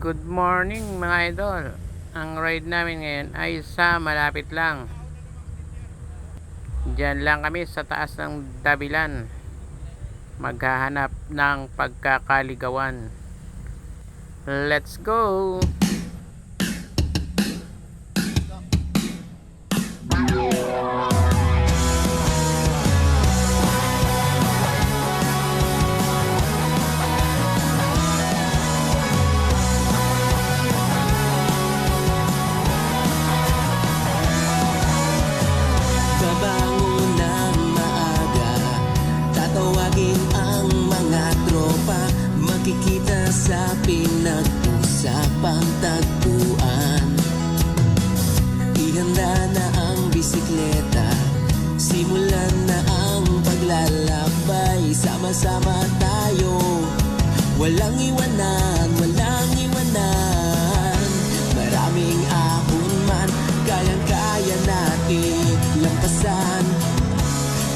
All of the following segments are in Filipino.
Good morning mga idol. Ang ride namin ngayon ay sa malapit lang. Diyan lang kami sa taas ng Dabilan. Maghahanap ng pagkakaligawan. Let's go! Babangon ng maaga, tatawagin ang mga tropa, makikita sa pinag-usapang tagpuan. Ihanda na ang bisikleta, simulan na ang paglalakbay. Sama-sama tayo, walang iwanan, walang iwanan. Maraming ahon man, kayang-kaya natin lampasan.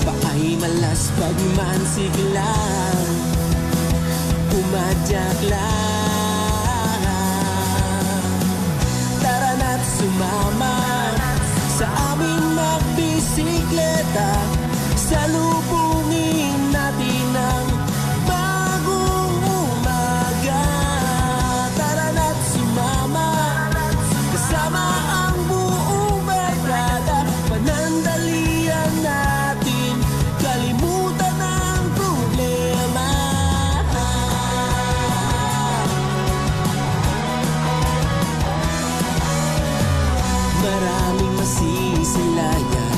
Paay malaspag man, siglang pumadyak lang. Tara na't sumama sa aming magbisikleta, salubungin natin ang bagong umaga. Tara na't sumama kasama ang buong barkada, panandalian natin, kalimutan ang problema. Maraming masisilayan,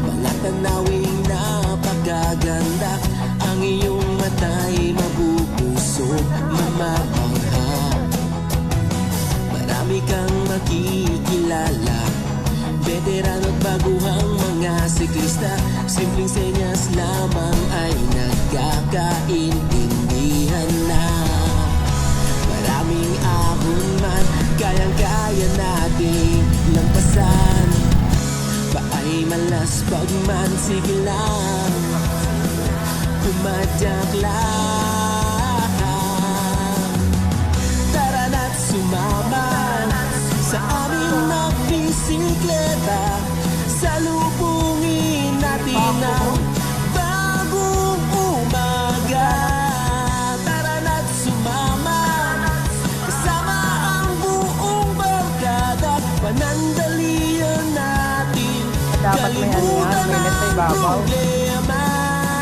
mga tanawing napakaganda. Ang iyong mata'y mabubusog, mamamangha. Marami kang makikilala, veterano at baguhang mga siklista. Simpleng senyas lamang ay nagkakaintindihan na. Maraming ahon man, kayang-kaya natin lampasan. Paay malaspag man, sige lang, pumadyak lang. Tara na't sumama sa aming magbisikleta, salubungin natin ang bagong umaga. Tara na't sumama kasama ang buong barkada, panandalian natin, Dapat may ano yan, kalimutan may net sa ang ibabaw. problema.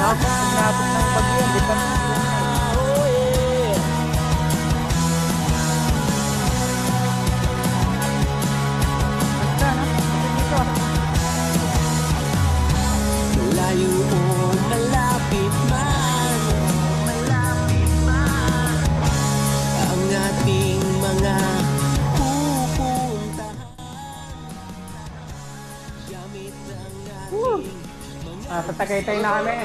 Napag ng bagyo, di pa Oh, yeah. Malayo o malapit man, ang ating mga pupuntahan. Gamit ang ating Sa Tagaytay na kami.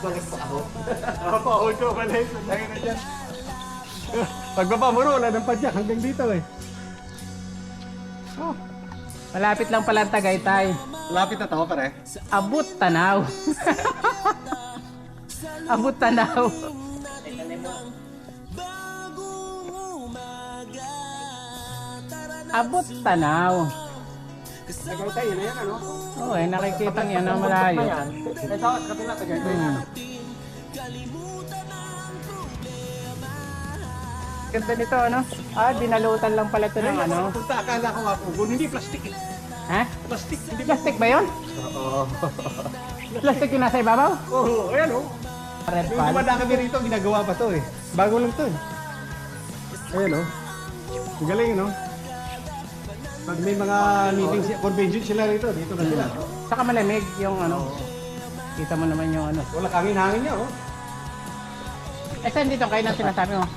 Balik pa ako. Nakapahol ko, balik. Lagi na dyan. Pagbaba mo ro, wala ng padyak hanggang dito eh. Oh, malapit lang pala ang Tagaytay. Lapit na to, pare. Abot Tanaw. Abot Tanaw. Abot Tanaw. Tagaytay, yun na yan, ano? Oo, nakikita niya na malayo. Ito, kapila, Tagaytay na. Ganda nito, ano? Dinalutan lang pala ito ng ano. Punta, akala ko nga pugon. Hindi plastic eh. Ha? Plastic. Hindi Plastic ba yun? Oo. Plastic yung nasa ibabaw? Oo, ayan oh. Red Yung pan? dumada kami rito, ginagawa pa to eh. Bago lang to eh. Ayan oh. Ang galing, no? Pag may mga meetings, convention sila rito, dito na sila. Saka malamig yung ano. Kita mo naman yung ano. Wala hangin niya, oh. Saan dito kayo na sinasabi mo?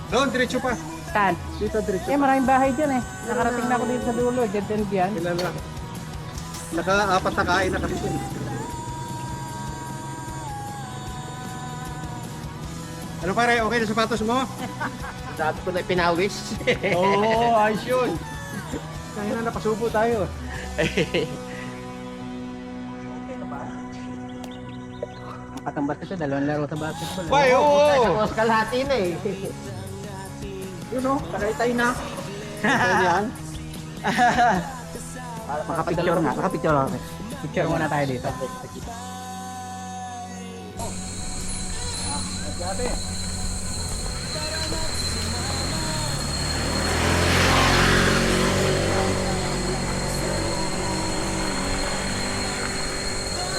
Doon, diretso pa. Saan? Dito, diretso. Maraming bahay dyan eh. Nakarating na ako dito sa dulo. Dyan. Ilan lang. Naka-apat na kain na kami dun. Ano pare, okay na sapatos mo? Dati ko na pinawis. Oo, ayos yun. Kaya na napasubo tayo. Katambas ito, dalawang laro sa basketball. Bay, oo! Tapos kalahati na eh. Yun o, tayo na. Ito yan. Makapicture nga, makapicture ako. Picture muna tayo dito.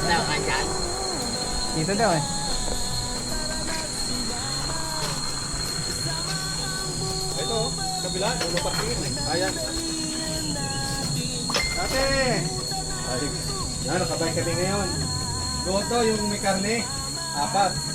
Ganda ka dyan. Dito daw eh. Ito, kabila, ulo patingin eh. Ayan. Ate! Ay, yan, nakabay kami ngayon. Doon to, yung may karne. 4.